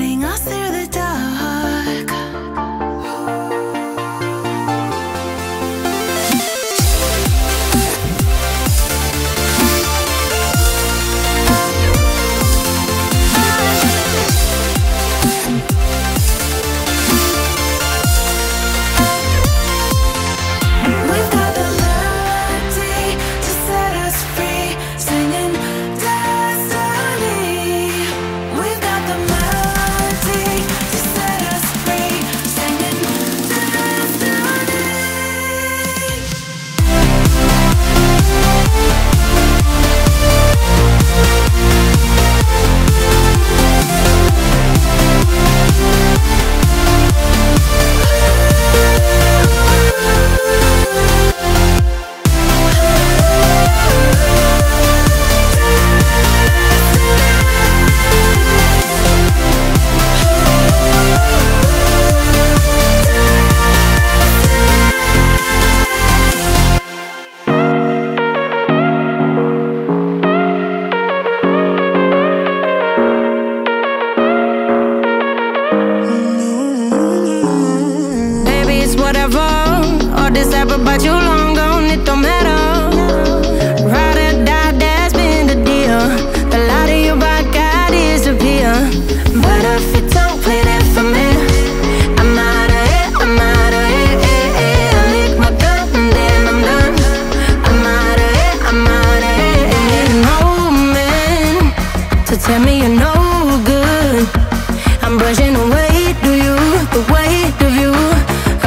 guiding us through the dark. We've got the melody to set us free, singing destiny. We've got the melody to set us free, singing destiny. Baby, it's whatever. All this ever but you long gone, it don't matter. Ride or die, that's been the deal. The light of your body got disappear. But if you don't play that for me, I'm out of it, I'm out of it. I lick my gun and then I'm done. I'm out of it, I'm out of it. I need an old man to tell me you're no good. I'm brushing away the weight of you,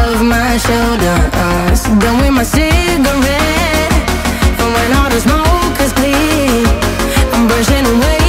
of my shoulders. Done with my cigarette, and when all the smoke is clear, I'm brushing away